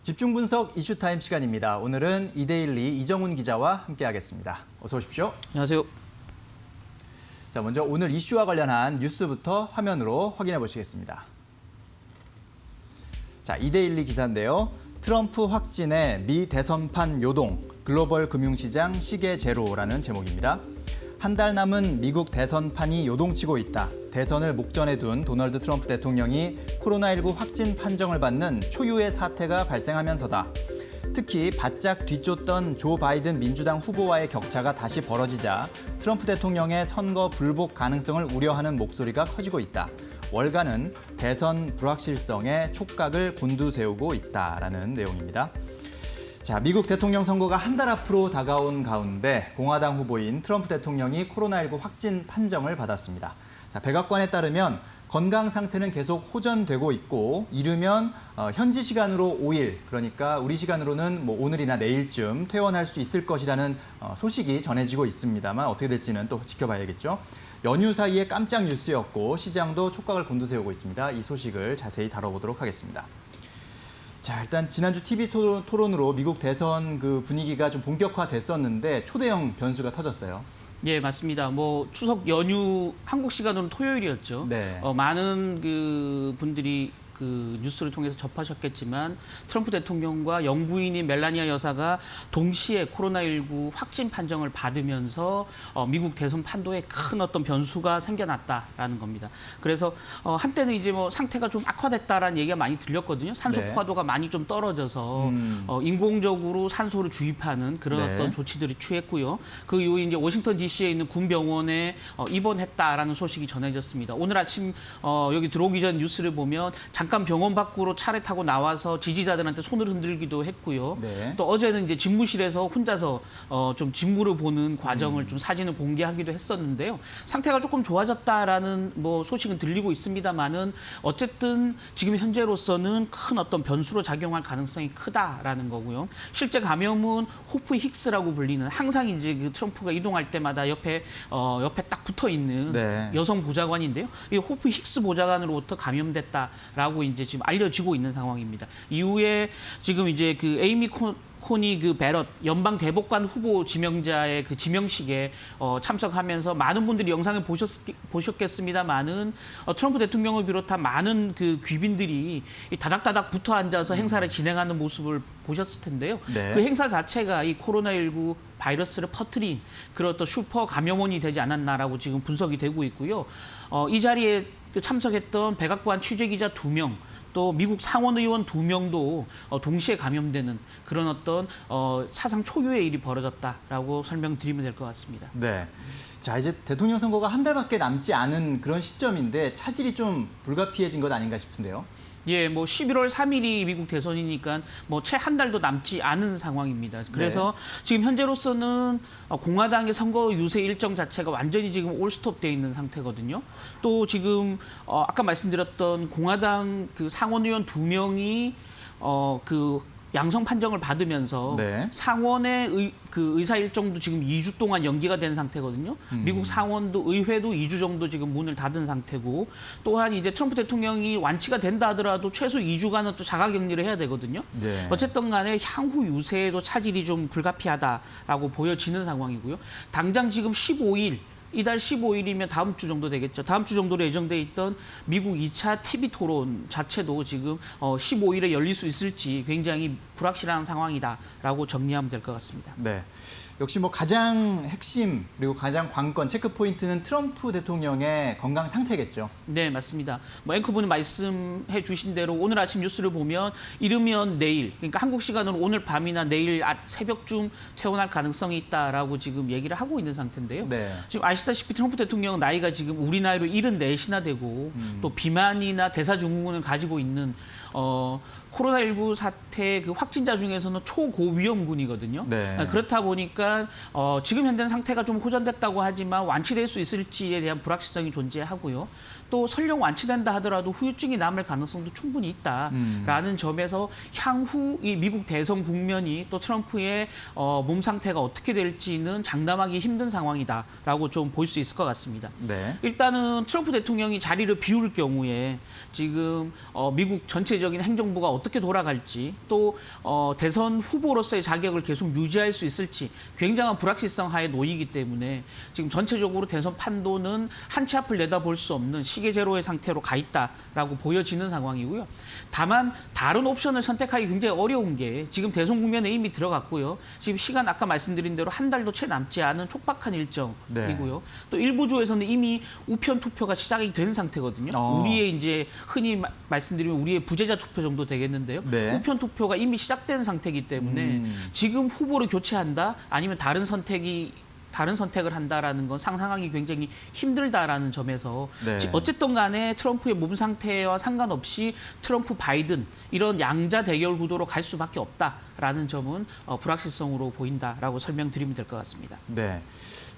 집중 분석 이슈타임 시간입니다. 오늘은 이데일리 이정훈 기자와 함께하겠습니다. 어서 오십시오. 안녕하세요. 자, 먼저 오늘 이슈와 관련한 뉴스부터 화면으로 확인해 보시겠습니다. 자, 이데일리 기사인데요. 트럼프 확진에 미 대선판 요동, 글로벌 금융시장 시계 제로라는 제목입니다. 한 달 남은 미국 대선판이 요동치고 있다. 대선을 목전에 둔 도널드 트럼프 대통령이 코로나19 확진 판정을 받는 초유의 사태가 발생하면서다. 특히 바짝 뒤쫓던 조 바이든 민주당 후보와의 격차가 다시 벌어지자 트럼프 대통령의 선거 불복 가능성을 우려하는 목소리가 커지고 있다. 월가는 대선 불확실성에 촉각을 곤두세우고 있다라는 내용입니다. 자, 미국 대통령 선거가 한 달 앞으로 다가온 가운데 공화당 후보인 트럼프 대통령이 코로나19 확진 판정을 받았습니다. 자, 백악관에 따르면 건강 상태는 계속 호전되고 있고 이르면 현지 시간으로 5일, 그러니까 우리 시간으로는 오늘이나 내일쯤 퇴원할 수 있을 것이라는 소식이 전해지고 있습니다만 어떻게 될지는 또 지켜봐야겠죠. 연휴 사이에 깜짝 뉴스였고 시장도 촉각을 곤두세우고 있습니다. 이 소식을 자세히 다뤄보도록 하겠습니다. 자, 일단 지난주 TV 토론으로 미국 대선 그 분위기가 좀 본격화됐었는데 초대형 변수가 터졌어요. 예, 맞습니다. 추석 연휴 한국 시간으로는 토요일이었죠. 네. 많은 분들이 그 뉴스를 통해서 접하셨겠지만 트럼프 대통령과 영부인인 멜라니아 여사가 동시에 코로나19 확진 판정을 받으면서 미국 대선 판도에 큰 어떤 변수가 생겨났다라는 겁니다. 그래서 한때는 이제 상태가 좀 악화됐다라는 얘기가 많이 들렸거든요. 산소 네. 포화도가 많이 좀 떨어져서 인공적으로 산소를 주입하는 그런 네. 어떤 조치들이 취했고요. 그 이후에 이제 워싱턴 DC에 있는 군 병원에 입원했다라는 소식이 전해졌습니다. 오늘 아침 여기 들어오기 전 뉴스를 보면 잠깐 병원 밖으로 차를 타고 나와서 지지자들한테 손을 흔들기도 했고요. 네. 또 어제는 이제 집무실에서 혼자서 좀 직무를 보는 과정을 좀 사진을 공개하기도 했었는데요. 상태가 조금 좋아졌다라는 소식은 들리고 있습니다만은 어쨌든 지금 현재로서는 큰 어떤 변수로 작용할 가능성이 크다라는 거고요. 실제 감염은 호프 힉스라고 불리는 항상 이제 그 트럼프가 이동할 때마다 옆에 딱 붙어 있는 네. 여성 보좌관인데요. 이 호프 힉스 보좌관으로부터 감염됐다라고 이제 지금 알려지고 있는 상황입니다. 이후에 지금 이제 그 에이미 코니 그 베럿 연방 대법관 후보 지명자의 그 지명식에 참석하면서 많은 분들이 영상을 보셨겠습니다만은 트럼프 대통령을 비롯한 많은 그 귀빈들이 다닥다닥 붙어 앉아서 행사를 진행하는 모습을 보셨을 텐데요. 네. 그 행사 자체가 이 코로나19 바이러스를 퍼뜨린 그런 어떤 슈퍼 감염원이 되지 않았나라고 지금 분석이 되고 있고요. 이 자리에 참석했던 백악관 취재기자 2명, 또 미국 상원의원 2명도 동시에 감염되는 그런 어떤 사상 초유의 일이 벌어졌다라고 설명드리면 될 것 같습니다. 네. 자, 이제 대통령 선거가 한 달밖에 남지 않은 그런 시점인데 차질이 좀 불가피해진 것 아닌가 싶은데요. 예, 11월 3일이 미국 대선이니까 채 한 달도 남지 않은 상황입니다. 그래서 지금 현재로서는 공화당의 선거 유세 일정 자체가 완전히 지금 올스톱돼 있는 상태거든요. 또 지금 아까 말씀드렸던 공화당 그 상원의원 2명이 그 양성 판정을 받으면서 네. 상원의 의사 일정도 지금 2주 동안 연기가 된 상태거든요. 미국 상원도 의회도 2주 정도 지금 문을 닫은 상태고 또한 이제 트럼프 대통령이 완치가 된다 하더라도 최소 2주간은 또 자가격리를 해야 되거든요. 네. 어쨌든 간에 향후 유세에도 차질이 좀 불가피하다라고 보여지는 상황이고요. 당장 지금 15일 이달 15일이면 다음 주 정도 되겠죠. 다음 주 정도로 예정돼 있던 미국 2차 TV 토론 자체도 지금 15일에 열릴 수 있을지 굉장히 불확실한 상황이다라고 정리하면 될 것 같습니다. 네. 역시 가장 핵심 그리고 가장 관건 체크 포인트는 트럼프 대통령의 건강 상태겠죠. 네, 맞습니다. 앵커분이 말씀해 주신 대로 오늘 아침 뉴스를 보면 이르면 내일, 그러니까 한국 시간으로 오늘 밤이나 내일 새벽쯤 퇴원할 가능성이 있다라고 지금 얘기를 하고 있는 상태인데요. 네. 지금 아시다시피 트럼프 대통령 나이가 지금 우리 나이로 74이나 되고 또 비만이나 대사증후군을 가지고 있는 코로나19 사태 그 확진자 중에서는 초고위험군이거든요. 네. 그렇다 보니까 지금 현재 상태가 좀 호전됐다고 하지만 완치될 수 있을지에 대한 불확실성이 존재하고요. 또 설령 완치된다 하더라도 후유증이 남을 가능성도 충분히 있다라는 점에서 향후 이 미국 대선 국면이 또 트럼프의 몸 상태가 어떻게 될지는 장담하기 힘든 상황이다라고 좀 볼 수 있을 것 같습니다. 네. 일단은 트럼프 대통령이 자리를 비울 경우에 지금 미국 전체적인 행정부가 어떻게 돌아갈지 또 대선 후보로서의 자격을 계속 유지할 수 있을지 굉장한 불확실성 하에 놓이기 때문에 지금 전체적으로 대선 판도는 한 치 앞을 내다볼 수 없는 시계 제로의 상태로 가 있다라고 보여지는 상황이고요. 다만 다른 옵션을 선택하기 굉장히 어려운 게 지금 대선 국면에 이미 들어갔고요. 지금 시간 아까 말씀드린 대로 한 달도 채 남지 않은 촉박한 일정이고요. 네. 또 일부 주에서는 이미 우편 투표가 시작이 된 상태거든요. 우리의 이제 흔히 말씀드리면 우리의 부재자 투표 정도 되겠는데요. 네. 우편 투표가 이미 시작된 상태이기 때문에 지금 후보를 교체한다 아니면 다른 선택을 한다라는 건 상상하기 굉장히 힘들다라는 점에서 네. 어쨌든 간에 트럼프의 몸 상태와 상관없이 트럼프 바이든 이런 양자 대결 구도로 갈 수밖에 없다라는 점은 불확실성으로 보인다라고 설명드리면 될 것 같습니다. 네.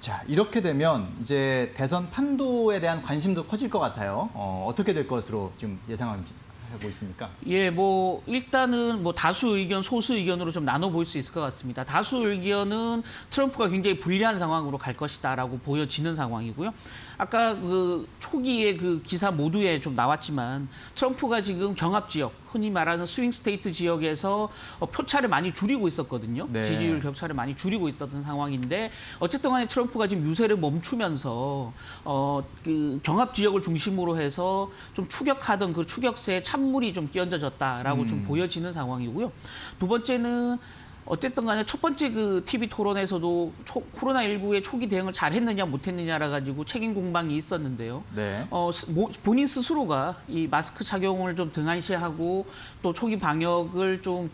자, 이렇게 되면 이제 대선 판도에 대한 관심도 커질 것 같아요. 어떻게 될 것으로 지금 예상하고 있습니까? 예, 뭐 일단은 뭐 다수 의견, 소수 의견으로 좀 나눠 볼 수 있을 것 같습니다. 다수 의견은 트럼프가 굉장히 불리한 상황으로 갈 것이다라고 보여지는 상황이고요. 아까 그 초기에 그 기사 모두에 좀 나왔지만 트럼프가 지금 경합 지역, 흔히 말하는 스윙 스테이트 지역에서 표차를 많이 줄이고 있었거든요. 네. 지지율 격차를 많이 줄이고 있었던 상황인데 어쨌든 간에 트럼프가 지금 유세를 멈추면서 그 경합 지역을 중심으로 해서 좀 추격하던 그 추격세에 찬물이 좀 끼얹어졌다라고 좀 보여지는 상황이고요. 두 번째는 어쨌든 간에 첫 번째 그 TV 토론에서도 코로나19의 초기 대응을 잘 했느냐 못했느냐라 가지고 책임 공방이 있었는데요. 네. 본인 스스로가 이 마스크 착용을 좀 등한시하고 또 초기 방역을 좀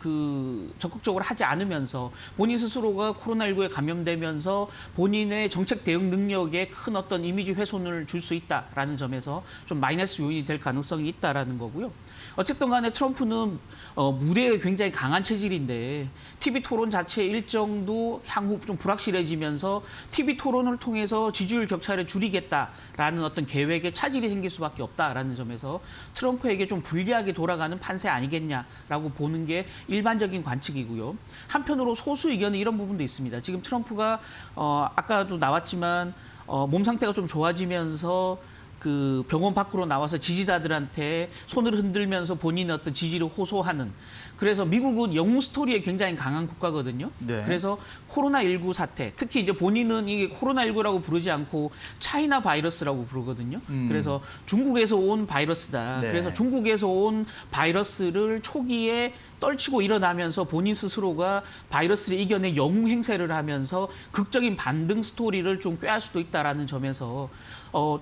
적극적으로 하지 않으면서 본인 스스로가 코로나19에 감염되면서 본인의 정책 대응 능력에 큰 어떤 이미지 훼손을 줄 수 있다라는 점에서 좀 마이너스 요인이 될 가능성이 있다라는 거고요. 어쨌든 간에 트럼프는 무대에 굉장히 강한 체질인데 TV 토론 자체 일정도 향후 좀 불확실해지면서 TV 토론을 통해서 지지율 격차를 줄이겠다라는 어떤 계획에 차질이 생길 수밖에 없다라는 점에서 트럼프에게 좀 불리하게 돌아가는 판세 아니겠냐라고 보는 게 일반적인 관측이고요. 한편으로 소수 의견은 이런 부분도 있습니다. 지금 트럼프가 아까도 나왔지만 몸 상태가 좀 좋아지면서 그 병원 밖으로 나와서 지지자들한테 손을 흔들면서 본인의 어떤 지지를 호소하는, 그래서 미국은 영웅 스토리에 굉장히 강한 국가거든요. 네. 그래서 코로나19 사태, 특히 이제 본인은 이게 코로나19라고 부르지 않고 차이나 바이러스라고 부르거든요. 그래서 중국에서 온 바이러스다. 네. 그래서 중국에서 온 바이러스를 초기에 떨치고 일어나면서 본인 스스로가 바이러스를 이겨내 영웅 행세를 하면서 극적인 반등 스토리를 좀 꾀할 수도 있다라는 점에서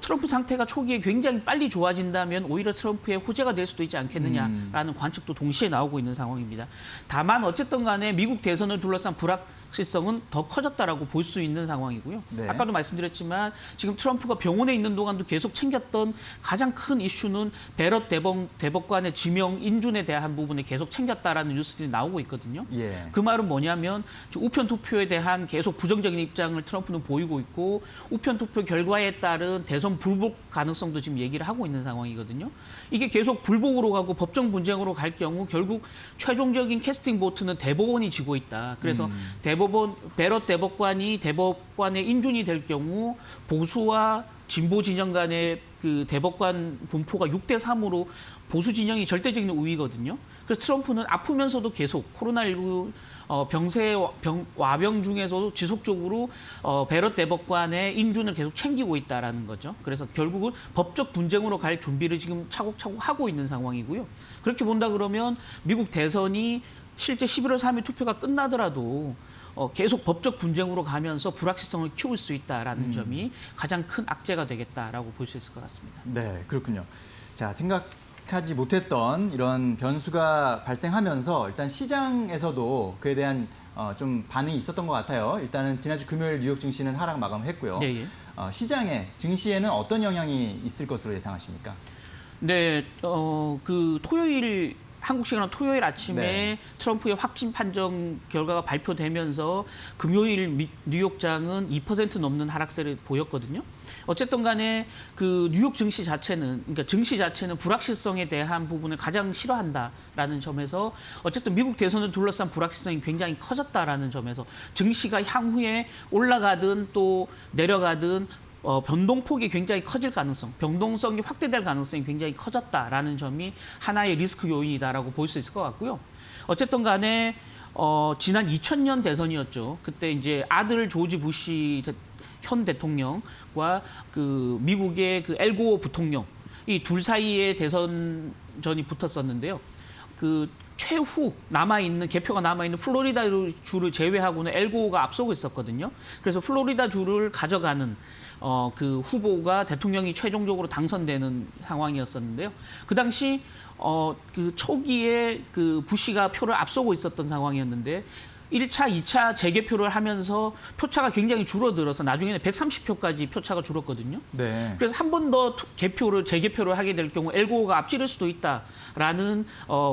트럼프 상태가 초기에 굉장히 빨리 좋아진다면 오히려 트럼프의 호재가 될 수도 있지 않겠느냐라는 관측도 동시에 나오고 있는 상황입니다. 다만 어쨌든 간에 미국 대선을 둘러싼 불확실성은 더 커졌다라고 볼 수 있는 상황이고요. 네. 아까도 말씀드렸지만 지금 트럼프가 병원에 있는 동안도 계속 챙겼던 가장 큰 이슈는 베럿 대법관의 지명 인준에 대한 부분에 계속 챙겼다라는 뉴스들이 나오고 있거든요. 예. 그 말은 뭐냐면 우편 투표에 대한 계속 부정적인 입장을 트럼프는 보이고 있고 우편 투표 결과에 따른 대선 불복 가능성도 지금 얘기를 하고 있는 상황이거든요. 이게 계속 불복으로 가고 법정 분쟁으로 갈 경우 결국 최종적인 캐스팅 보트는 대법원이 지고 있다. 그래서 베럿 대법관이 대법관의 인준이 될 경우 보수와 진보 진영 간의 그 대법관 분포가 6대3으로 보수 진영이 절대적인 우위거든요. 그래서 트럼프는 아프면서도 계속 코로나19 와병 중에서도 지속적으로 베럿 대법관의 인준을 계속 챙기고 있다라는 거죠. 그래서 결국은 법적 분쟁으로 갈 준비를 지금 차곡차곡 하고 있는 상황이고요. 그렇게 본다 그러면 미국 대선이 실제 11월 3일 투표가 끝나더라도 계속 법적 분쟁으로 가면서 불확실성을 키울 수 있다라는 점이 가장 큰 악재가 되겠다라고 볼 수 있을 것 같습니다. 네, 그렇군요. 자, 생각하지 못했던 이런 변수가 발생하면서 일단 시장에서도 그에 대한 좀 반응이 있었던 것 같아요. 일단은 지난주 금요일 뉴욕 증시는 하락 마감했고요. 네, 예. 시장에 증시에는 어떤 영향이 있을 것으로 예상하십니까? 네, 그 토요일 한국 시간으로 토요일 아침에 네. 트럼프의 확진 판정 결과가 발표되면서 금요일 뉴욕장은 2% 넘는 하락세를 보였거든요. 어쨌든 간에 그 뉴욕 증시 자체는, 그러니까 증시 자체는 불확실성에 대한 부분을 가장 싫어한다라는 점에서 어쨌든 미국 대선을 둘러싼 불확실성이 굉장히 커졌다라는 점에서 증시가 향후에 올라가든 또 내려가든 변동폭이 굉장히 커질 가능성, 변동성이 확대될 가능성이 굉장히 커졌다라는 점이 하나의 리스크 요인이다라고 볼 수 있을 것 같고요. 어쨌든 간에 지난 2000년 대선이었죠. 그때 이제 아들 조지 부시 현 대통령과 그 미국의 그 엘고어 부통령 이 둘 사이에 대선전이 붙었었는데요. 그 최후 개표가 남아있는 플로리다 주를 제외하고는 엘고어가 앞서고 있었거든요. 그래서 플로리다 주를 가져가는 그 후보가 대통령이 최종적으로 당선되는 상황이었었는데요. 그 당시 그 초기에 그 부시가 표를 앞서고 있었던 상황이었는데 1차, 2차 재개표를 하면서 표차가 굉장히 줄어들어서 나중에는 130표까지 표차가 줄었거든요. 네. 그래서 한 번 더 재개표를 하게 될 경우 엘고어가 앞지를 수도 있다라는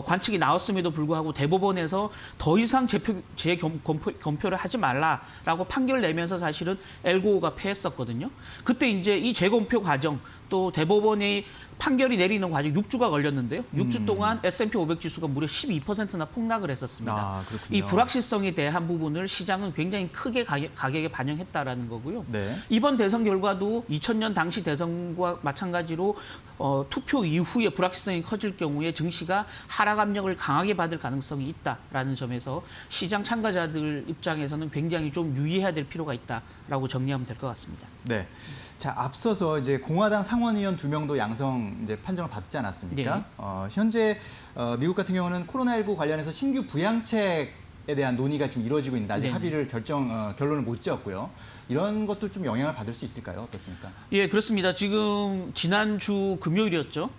관측이 나왔음에도 불구하고 대법원에서 더 이상 재검표를 하지 말라라고 판결을 내면서 사실은 엘고어가 패했었거든요. 그때 이제 이 재검표 과정 또 대법원의 판결이 내리는 과정 6주가 걸렸는데요. 6주 동안 S&P 500 지수가 무려 12%나 폭락을 했었습니다. 아, 그렇군요. 이 불확실성에 대한 부분을 시장은 굉장히 크게 가격에 반영했다라는 거고요. 네. 이번 대선 결과도 2000년 당시 대선과 마찬가지로 투표 이후에 불확실성이 커질 경우에 증시가 하락 압력을 강하게 받을 가능성이 있다라는 점에서 시장 참가자들 입장에서는 굉장히 좀 유의해야 될 필요가 있다라고 정리하면 될 것 같습니다. 네. 자, 앞서서 이제 공화당 상원의원 2명도 양성 이제 판정을 받지 않았습니까? 네. 현재 미국 같은 경우는 코로나19 관련해서 신규 부양책에 대한 논의가 지금 이루어지고 있는데 아직 네. 합의를 결론을 못 지었고요. 이런 것도 좀 영향을 받을 수 있을까요? 어떻습니까? 예, 그렇습니다. 지금 지난주 금요일이었죠.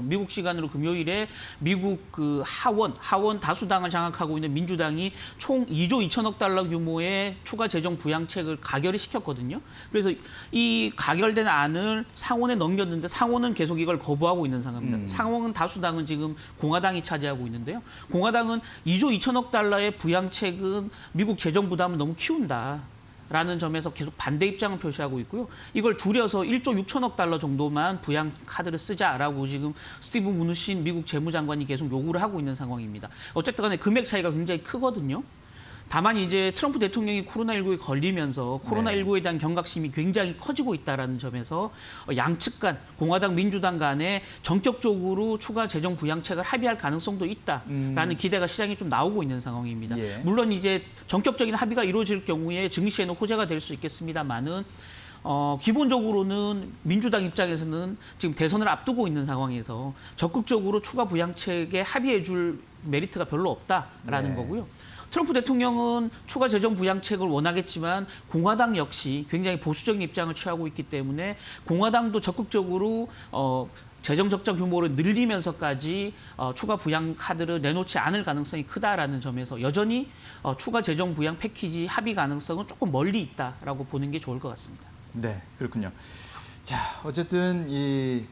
미국 시간으로 금요일에 미국 그 하원 다수당을 장악하고 있는 민주당이 총 2조 2천억 달러 규모의 추가 재정 부양책을 가결을 시켰거든요. 그래서 이 가결된 안을 상원에 넘겼는데 상원은 계속 이걸 거부하고 있는 상황입니다. 상원 다수당은 지금 공화당이 차지하고 있는데요. 공화당은 2조 2천억 달러의 부양책은 미국 재정 부담을 너무 키운다. 라는 점에서 계속 반대 입장을 표시하고 있고요. 이걸 줄여서 1조 6천억 달러 정도만 부양 카드를 쓰자라고 지금 스티브 무누신 미국 재무장관이 계속 요구를 하고 있는 상황입니다. 어쨌든 간에 금액 차이가 굉장히 크거든요. 다만 이제 트럼프 대통령이 코로나19에 걸리면서 코로나19에 대한 경각심이 굉장히 커지고 있다는 점에서 양측 간, 공화당, 민주당 간에 전격적으로 추가 재정 부양책을 합의할 가능성도 있다라는 기대가 시장에 좀 나오고 있는 상황입니다. 예. 물론 이제 전격적인 합의가 이루어질 경우에 증시에는 호재가 될 수 있겠습니다만은 기본적으로는 민주당 입장에서는 지금 대선을 앞두고 있는 상황에서 적극적으로 추가 부양책에 합의해 줄 메리트가 별로 없다라는 네. 거고요. 트럼프 대통령은 추가 재정 부양책을 원하겠지만 공화당 역시 굉장히 보수적인 입장을 취하고 있기 때문에 공화당도 적극적으로 재정 적자 규모를 늘리면서까지 추가 부양 카드를 내놓지 않을 가능성이 크다라는 점에서 여전히 추가 재정 부양 패키지 합의 가능성은 조금 멀리 있다라고 보는 게 좋을 것 같습니다. 네, 그렇군요. 자, 어쨌든 이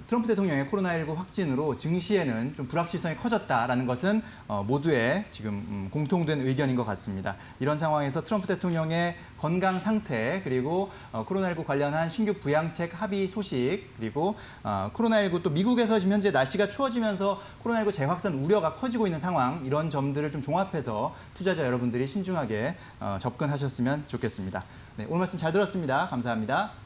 트럼프 대통령의 코로나19 확진으로 증시에는 좀 불확실성이 커졌다라는 것은 모두의 지금 공통된 의견인 것 같습니다. 이런 상황에서 트럼프 대통령의 건강 상태 그리고 코로나19 관련한 신규 부양책 합의 소식 그리고 코로나19 또 미국에서 지금 현재 날씨가 추워지면서 코로나19 재확산 우려가 커지고 있는 상황 이런 점들을 좀 종합해서 투자자 여러분들이 신중하게 접근하셨으면 좋겠습니다. 네, 오늘 말씀 잘 들었습니다. 감사합니다.